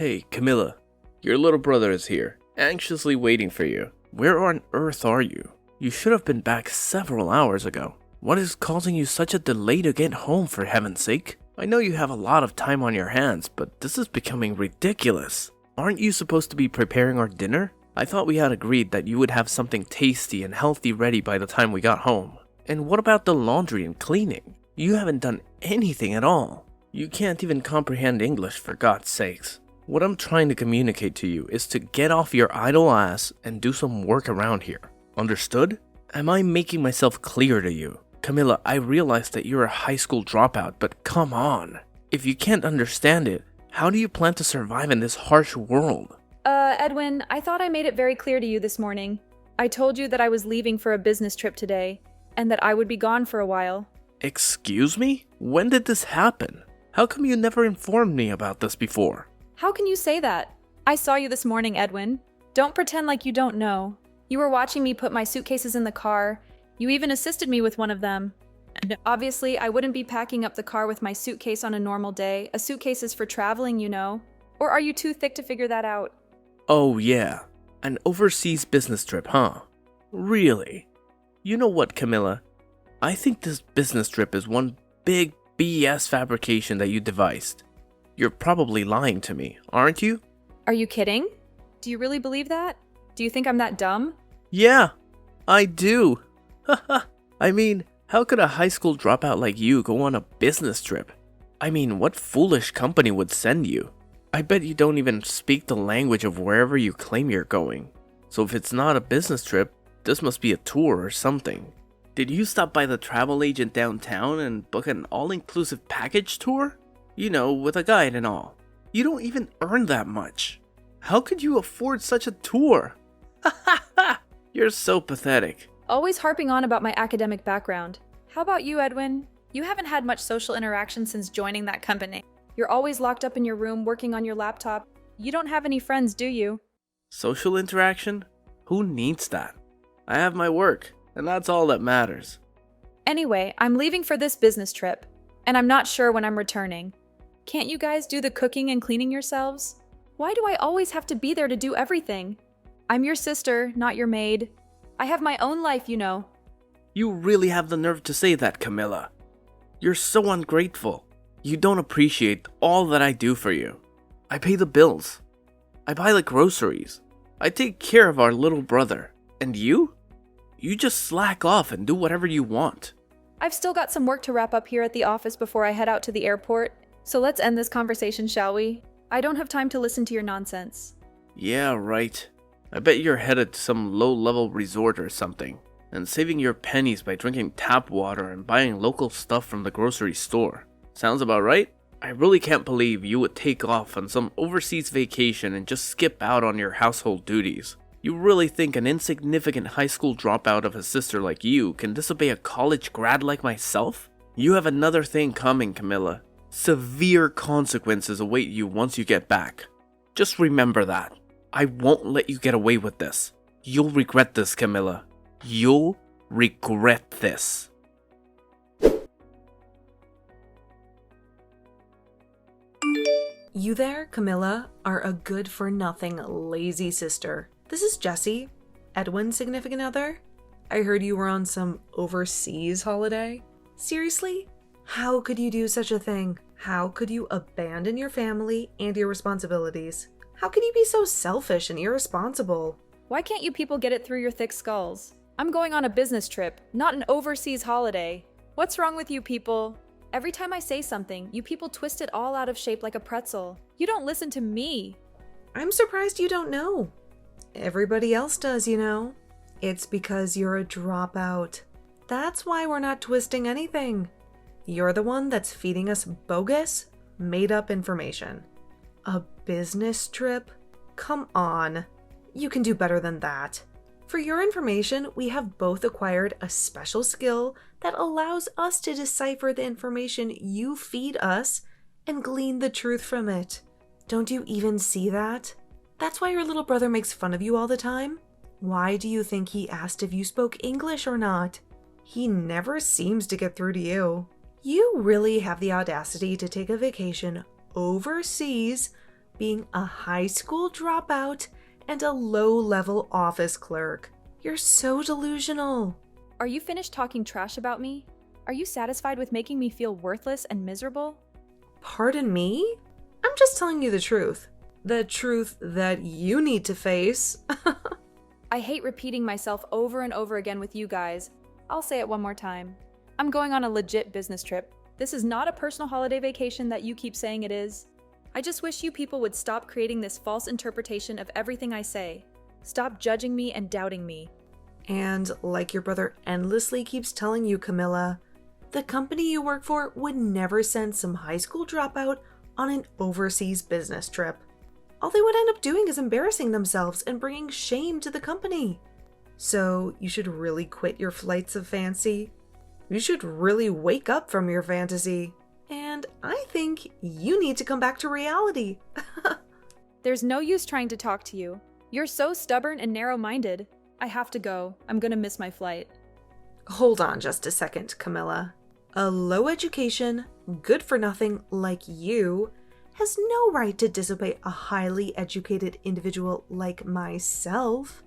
Hey, Camilla. Your little brother is here, anxiously waiting for you. Where on earth are you? You should have been back several hours ago. What is causing you such a delay to get home, for heaven's sake? I know you have a lot of time on your hands, but this is becoming ridiculous. Aren't you supposed to be preparing our dinner? I thought we had agreed that you would have something tasty and healthy ready by the time we got home. And what about the laundry and cleaning? You haven't done anything at all. You can't even comprehend English, for God's sakes. What I'm trying to communicate to you is to get off your idle ass and do some work around here. Understood? Am I making myself clear to you? Camilla, I realize that you're a high school dropout, but come on. If you can't understand it, how do you plan to survive in this harsh world? Edwin, I thought I made it very clear to you this morning. I told you that I was leaving for a business trip today, and that I would be gone for a while. Excuse me? When did this happen? How come you never informed me about this before? How can you say that? I saw you this morning, Edwin. Don't pretend like you don't know. You were watching me put my suitcases in the car. You even assisted me with one of them. And obviously, I wouldn't be packing up the car with my suitcase on a normal day. A suitcase is for traveling, you know. Or are you too thick to figure that out? Oh yeah, an overseas business trip, huh? Really? You know what, Camilla? I think this business trip is one big BS fabrication that you devised. You're probably lying to me, aren't you? Are you kidding? Do you really believe that? Do you think I'm that dumb? Yeah, I do. Haha. I mean, how could a high school dropout like you go on a business trip? I mean, what foolish company would send you? I bet you don't even speak the language of wherever you claim you're going. So if it's not a business trip, this must be a tour or something. Did you stop by the travel agent downtown and book an all-inclusive package tour? You know, with a guide and all. You don't even earn that much. How could you afford such a tour? Ha ha ha! You're so pathetic. Always harping on about my academic background. How about you, Edwin? You haven't had much social interaction since joining that company. You're always locked up in your room working on your laptop. You don't have any friends, do you? Social interaction? Who needs that? I have my work, and that's all that matters. Anyway, I'm leaving for this business trip, and I'm not sure when I'm returning. Can't you guys do the cooking and cleaning yourselves? Why do I always have to be there to do everything? I'm your sister, not your maid. I have my own life, you know. You really have the nerve to say that, Camilla. You're so ungrateful. You don't appreciate all that I do for you. I pay the bills. I buy the groceries. I take care of our little brother. And you? You just slack off and do whatever you want. I've still got some work to wrap up here at the office before I head out to the airport. So let's end this conversation, shall we? I don't have time to listen to your nonsense. Yeah, right. I bet you're headed to some low-level resort or something, and saving your pennies by drinking tap water and buying local stuff from the grocery store. Sounds about right? I really can't believe you would take off on some overseas vacation and just skip out on your household duties. You really think an insignificant high school dropout of a sister like you can disobey a college grad like myself? You have another thing coming, Camilla. Severe consequences await you once you get back. Just remember that. I won't let you get away with this. You'll regret this, Camilla. You'll regret this. You there, Camilla, are a good-for-nothing, lazy sister. This is Jessie, Edwin's significant other. I heard you were on some overseas holiday. Seriously? How could you do such a thing? How could you abandon your family and your responsibilities? How can you be so selfish and irresponsible? Why can't you people get it through your thick skulls? I'm going on a business trip, not an overseas holiday. What's wrong with you people? Every time I say something, you people twist it all out of shape like a pretzel. You don't listen to me. I'm surprised you don't know. Everybody else does, you know. It's because you're a dropout. That's why we're not twisting anything. You're the one that's feeding us bogus, made-up information. A business trip? Come on. You can do better than that. For your information, we have both acquired a special skill that allows us to decipher the information you feed us and glean the truth from it. Don't you even see that? That's why your little brother makes fun of you all the time. Why do you think he asked if you spoke English or not? He never seems to get through to you. You really have the audacity to take a vacation overseas being a high school dropout and a low-level office clerk. You're so delusional. Are you finished talking trash about me? Are you satisfied with making me feel worthless and miserable? Pardon me? I'm just telling you the truth. The truth that you need to face. I hate repeating myself over and over again with you guys. I'll say it one more time. I'm going on a legit business trip. This is not a personal holiday vacation that you keep saying it is. I just wish you people would stop creating this false interpretation of everything I say. Stop judging me and doubting me. And like your brother endlessly keeps telling you, Camilla, the company you work for would never send some high school dropout on an overseas business trip. All they would end up doing is embarrassing themselves and bringing shame to the company. So you should really quit your flights of fancy. You should really wake up from your fantasy. And I think you need to come back to reality. There's no use trying to talk to you. You're so stubborn and narrow-minded. I have to go. I'm gonna miss my flight. Hold on just a second, Camilla. A low education, good for nothing like you has no right to disobey a highly educated individual like myself.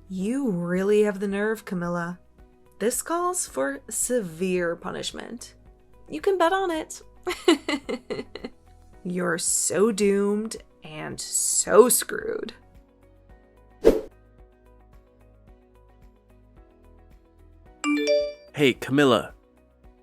You really have the nerve, Camilla. This calls for severe punishment. You can bet on it. You're so doomed and so screwed. Hey, Camilla.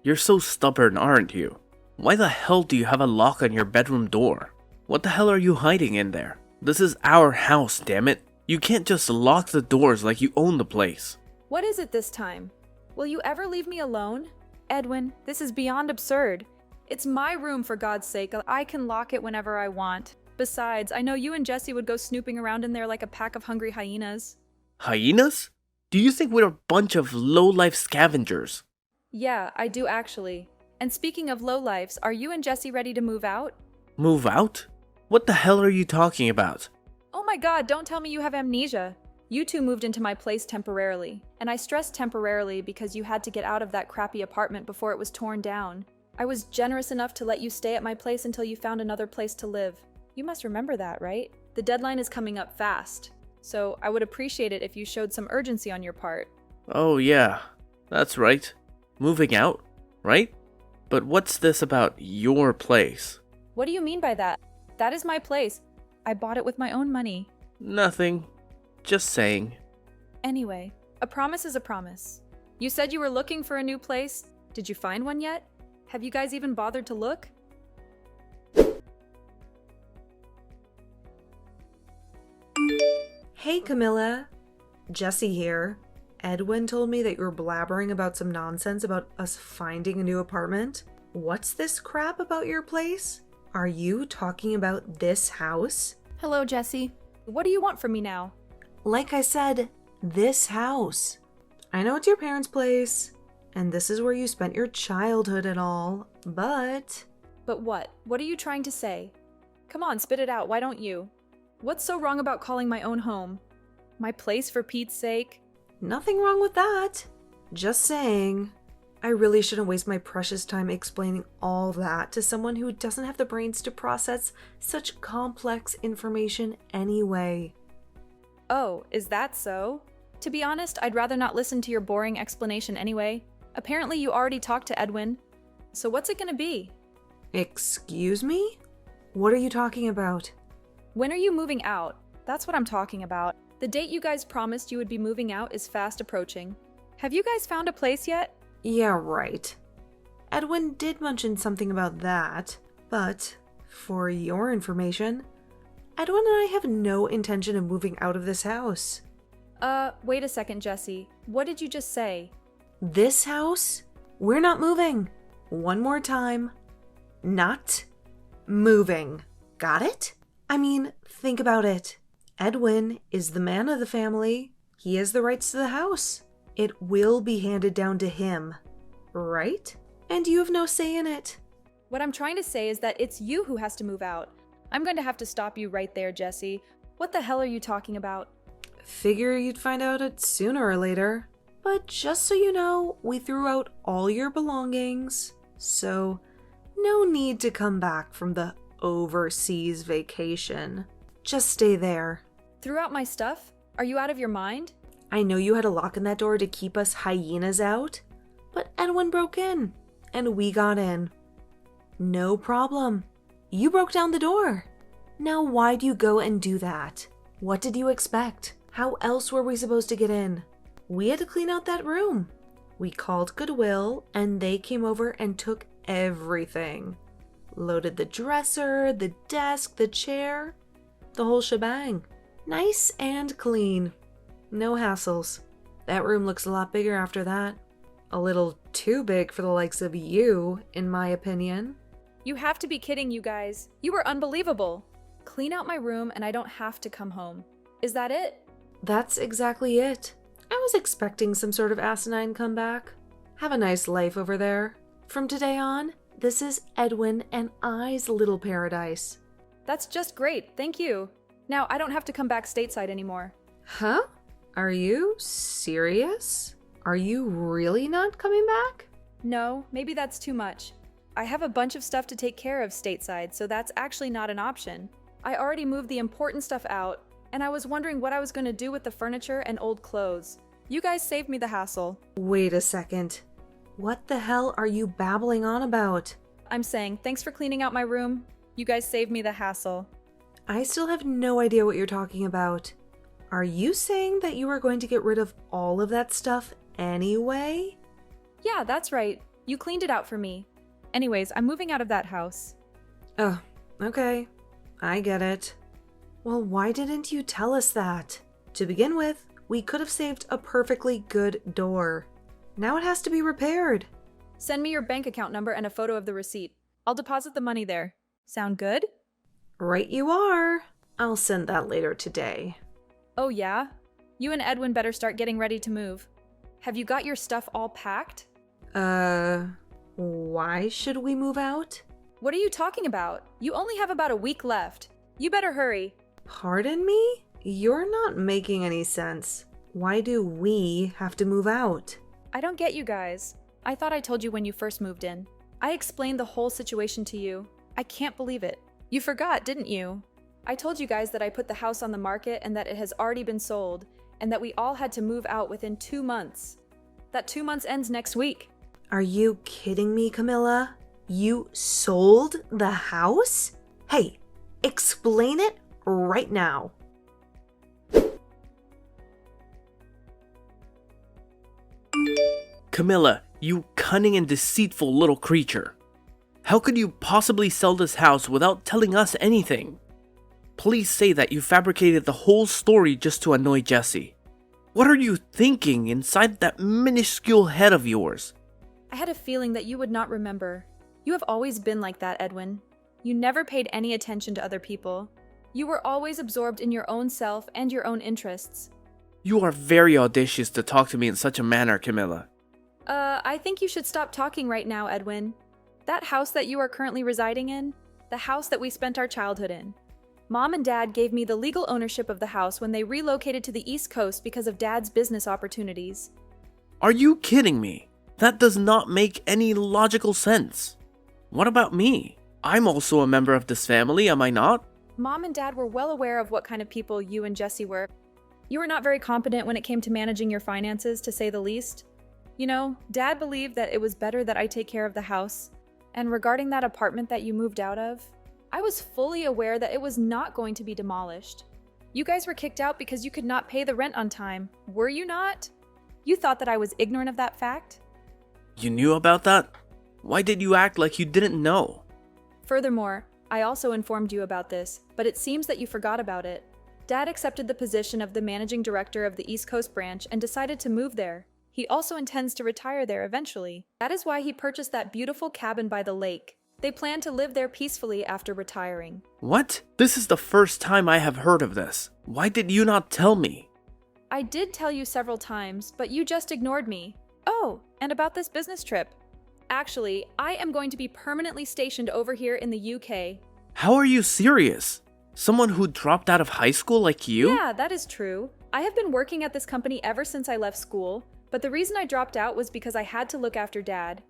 You're so stubborn, aren't you? Why the hell do you have a lock on your bedroom door? What the hell are you hiding in there? This is our house, damn it. You can't just lock the doors like you own the place. What is it this time? Will you ever leave me alone? Edwin, this is beyond absurd. It's my room, for God's sake. I can lock it whenever I want. Besides, I know you and Jesse would go snooping around in there like a pack of hungry hyenas. Hyenas? Do you think we're a bunch of low-life scavengers? Yeah, I do actually. And speaking of lowlifes, are you and Jesse ready to move out? Move out? What the hell are you talking about? Oh my God, don't tell me you have amnesia. You two moved into my place temporarily. And I stress temporarily because you had to get out of that crappy apartment before it was torn down. I was generous enough to let you stay at my place until you found another place to live. You must remember that, right? The deadline is coming up fast. So I would appreciate it if you showed some urgency on your part. Oh yeah, that's right. Moving out, right? But what's this about your place? What do you mean by that? That is my place. I bought it with my own money. Nothing. Just saying. Anyway, a promise is a promise. You said you were looking for a new place. Did you find one yet? Have you guys even bothered to look? Hey, Camilla. Jesse here. Edwin told me that you were blabbering about some nonsense about us finding a new apartment. What's this crap about your place? Are you talking about this house? Hello, Jesse. What do you want from me now? Like I said, this house. I know it's your parents' place, and this is where you spent your childhood and all, but... But what? What are you trying to say? Come on, spit it out, why don't you? What's so wrong about calling my own home? My place, for Pete's sake? Nothing wrong with that. Just saying. I really shouldn't waste my precious time explaining all that to someone who doesn't have the brains to process such complex information anyway. Oh, is that so? To be honest, I'd rather not listen to your boring explanation anyway. Apparently you already talked to Edwin. So what's it gonna be? Excuse me? What are you talking about? When are you moving out? That's what I'm talking about. The date you guys promised you would be moving out is fast approaching. Have you guys found a place yet? Yeah, right. Edwin did mention something about that, but for your information, Edwin and I have no intention of moving out of this house. Wait a second, Jesse. What did you just say? This house? We're not moving. One more time. Not moving. Got it? I mean, think about it. Edwin is the man of the family. He has the rights to the house. It will be handed down to him, right? And you have no say in it. What I'm trying to say is that it's you who has to move out. I'm going to have to stop you right there, Jesse. What the hell are you talking about? Figure you'd find out it sooner or later. But just so you know, we threw out all your belongings. So, no need to come back from the overseas vacation. Just stay there. Threw out my stuff? Are you out of your mind? I know you had a lock on that door to keep us hyenas out, but Edwin broke in, and we got in. No problem. You broke down the door. Now why'd you go and do that? What did you expect? How else were we supposed to get in? We had to clean out that room. We called Goodwill, and they came over and took everything. Loaded the dresser, the desk, the chair, the whole shebang. Nice and clean. No hassles. That room looks a lot bigger after that. A little too big for the likes of you, in my opinion. You have to be kidding, you guys. You were unbelievable. Clean out my room and I don't have to come home. Is that it? That's exactly it. I was expecting some sort of asinine comeback. Have a nice life over there. From today on, this is Edwin and I's little paradise. That's just great, thank you. Now I don't have to come back stateside anymore. Huh? Are you serious? Are you really not coming back? No, maybe that's too much. I have a bunch of stuff to take care of stateside, so that's actually not an option. I already moved the important stuff out, and I was wondering what I was going to do with the furniture and old clothes. You guys saved me the hassle. Wait a second. What the hell are you babbling on about? I'm saying, thanks for cleaning out my room. You guys saved me the hassle. I still have no idea what you're talking about. Are you saying that you are going to get rid of all of that stuff anyway? Yeah, that's right. You cleaned it out for me. Anyways, I'm moving out of that house. Oh, okay. I get it. Well, why didn't you tell us that? To begin with, we could have saved a perfectly good door. Now it has to be repaired. Send me your bank account number and a photo of the receipt. I'll deposit the money there. Sound good? Right you are. I'll send that later today. Oh yeah? You and Edwin better start getting ready to move. Have you got your stuff all packed? Why should we move out? What are you talking about? You only have about a week left. You better hurry. Pardon me? You're not making any sense. Why do we have to move out? I don't get you guys. I thought I told you when you first moved in. I explained the whole situation to you. I can't believe it. You forgot, didn't you? I told you guys that I put the house on the market and that it has already been sold, and that we all had to move out within 2 months. That 2 months ends next week. Are you kidding me, Camilla? You sold the house? Hey, explain it right now. Camilla, you cunning and deceitful little creature. How could you possibly sell this house without telling us anything? Please say that you fabricated the whole story just to annoy Jesse. What are you thinking inside that minuscule head of yours? I had a feeling that you would not remember. You have always been like that, Edwin. You never paid any attention to other people. You were always absorbed in your own self and your own interests. You are very audacious to talk to me in such a manner, Camilla. I think you should stop talking right now, Edwin. That house that you are currently residing in, the house that we spent our childhood in. Mom and Dad gave me the legal ownership of the house when they relocated to the East Coast because of Dad's business opportunities. Are you kidding me? That does not make any logical sense. What about me? I'm also a member of this family, am I not? Mom and Dad were well aware of what kind of people you and Jesse were. You were not very competent when it came to managing your finances, to say the least. You know, Dad believed that it was better that I take care of the house. And regarding that apartment that you moved out of, I was fully aware that it was not going to be demolished. You guys were kicked out because you could not pay the rent on time, were you not? You thought that I was ignorant of that fact? You knew about that? Why did you act like you didn't know? Furthermore, I also informed you about this, but it seems that you forgot about it. Dad accepted the position of the managing director of the East Coast branch and decided to move there. He also intends to retire there eventually. That is why he purchased that beautiful cabin by the lake. They plan to live there peacefully after retiring. What? This is the first time I have heard of this. Why did you not tell me? I did tell you several times, but you just ignored me. Oh, and about this business trip. Actually, I am going to be permanently stationed over here in the UK. How are you serious? Someone who dropped out of high school like you? Yeah, that is true. I have been working at this company ever since I left school, but the reason I dropped out was because I had to look after Dad.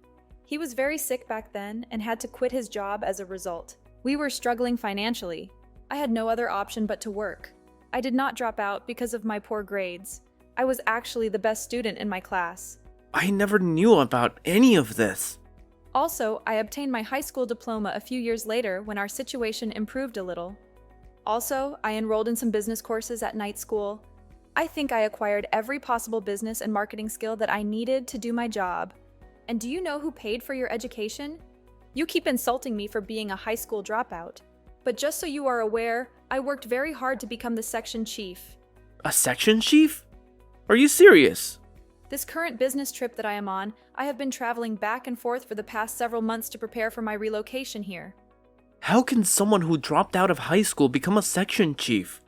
He was very sick back then and had to quit his job as a result. We were struggling financially. I had no other option but to work. I did not drop out because of my poor grades. I was actually the best student in my class. I never knew about any of this. Also, I obtained my high school diploma a few years later when our situation improved a little. Also, I enrolled in some business courses at night school. I think I acquired every possible business and marketing skill that I needed to do my job. And do you know who paid for your education? You keep insulting me for being a high school dropout. But just so you are aware, I worked very hard to become the section chief. A section chief? Are you serious? This current business trip that I am on, I have been traveling back and forth for the past several months to prepare for my relocation here. How can someone who dropped out of high school become a section chief?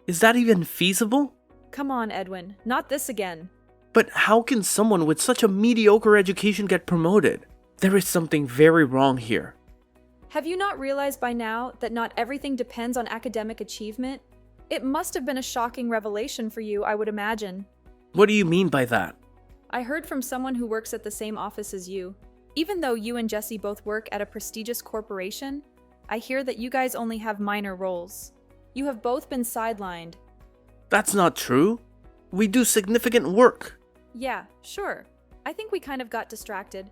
Is that even feasible? Come on, Edwin, not this again. But how can someone with such a mediocre education get promoted? There is something very wrong here. Have you not realized by now that not everything depends on academic achievement? It must have been a shocking revelation for you, I would imagine. What do you mean by that? I heard from someone who works at the same office as you. Even though you and Jesse both work at a prestigious corporation, I hear that you guys only have minor roles. You have both been sidelined. That's not true. We do significant work. Yeah, sure. I think we kind of got distracted.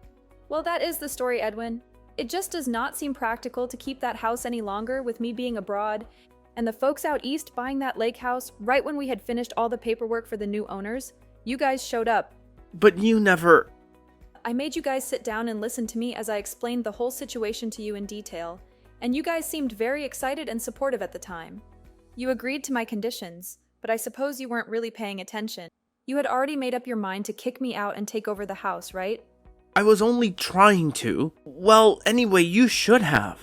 Well, that is the story, Edwin. It just does not seem practical to keep that house any longer with me being abroad, and the folks out east buying that lake house right when we had finished all the paperwork for the new owners. You guys showed up. But you never... I made you guys sit down and listen to me as I explained the whole situation to you in detail, and you guys seemed very excited and supportive at the time. You agreed to my conditions, but I suppose you weren't really paying attention. You had already made up your mind to kick me out and take over the house, right? I was only trying to. Well, anyway, you should have.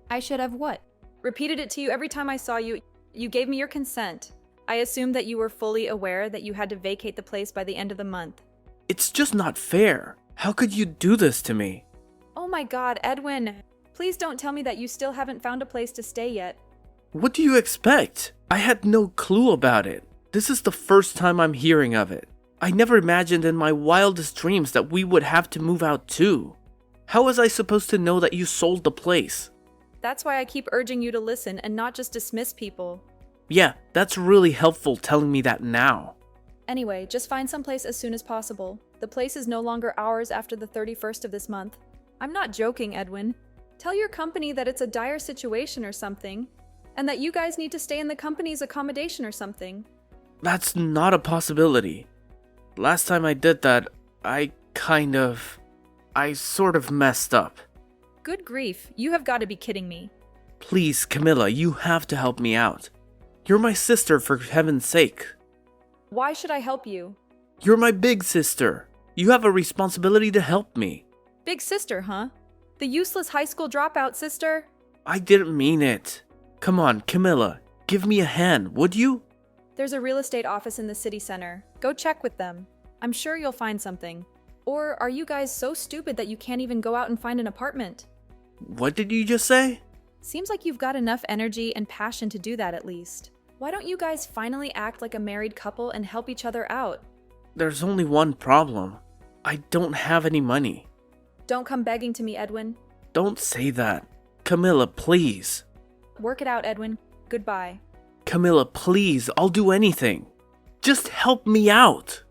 I should have what? Repeated it to you every time I saw you. You gave me your consent. I assumed that you were fully aware that you had to vacate the place by the end of the month. It's just not fair. How could you do this to me? Oh my God, Edwin. Please don't tell me that you still haven't found a place to stay yet. What do you expect? I had no clue about it. This is the first time I'm hearing of it. I never imagined in my wildest dreams that we would have to move out too. How was I supposed to know that you sold the place? That's why I keep urging you to listen and not just dismiss people. Yeah, that's really helpful telling me that now. Anyway, just find someplace as soon as possible. The place is no longer ours after the 31st of this month. I'm not joking, Edwin. Tell your company that it's a dire situation or something, and that you guys need to stay in the company's accommodation or something. That's not a possibility. Last time I did that, I sort of messed up. Good grief, you have got to be kidding me. Please, Camilla, you have to help me out. You're my sister, for heaven's sake. Why should I help you? You're my big sister. You have a responsibility to help me. Big sister, huh? The useless high school dropout sister? I didn't mean it. Come on, Camilla, give me a hand, would you? There's a real estate office in the city center. Go check with them. I'm sure you'll find something. Or are you guys so stupid that you can't even go out and find an apartment? What did you just say? Seems like you've got enough energy and passion to do that at least. Why don't you guys finally act like a married couple and help each other out? There's only one problem. I don't have any money. Don't come begging to me, Edwin. Don't say that. Camilla, please. Work it out, Edwin. Goodbye. Camilla, please, I'll do anything. Just help me out.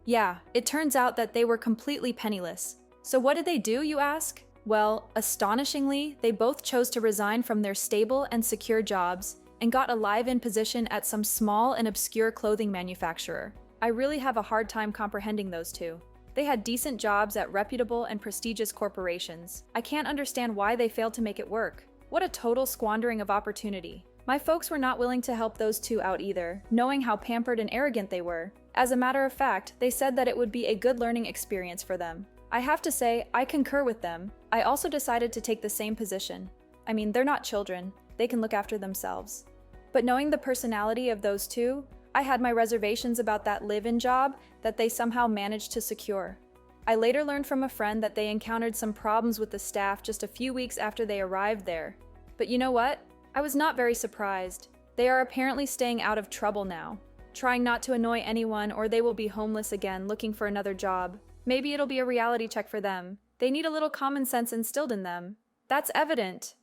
Yeah, it turns out that they were completely penniless. So what did they do, you ask? Well, astonishingly, they both chose to resign from their stable and secure jobs and got a live-in position at some small and obscure clothing manufacturer. I really have a hard time comprehending those two. They had decent jobs at reputable and prestigious corporations. I can't understand why they failed to make it work. What a total squandering of opportunity. My folks were not willing to help those two out either, knowing how pampered and arrogant they were. As a matter of fact, they said that it would be a good learning experience for them. I have to say, I concur with them. I also decided to take the same position. I mean, they're not children. They can look after themselves. But knowing the personality of those two, I had my reservations about that live-in job that they somehow managed to secure. I later learned from a friend that they encountered some problems with the staff just a few weeks after they arrived there. But you know what? I was not very surprised. They are apparently staying out of trouble now, trying not to annoy anyone or they will be homeless again looking for another job. Maybe it'll be a reality check for them. They need a little common sense instilled in them. That's evident.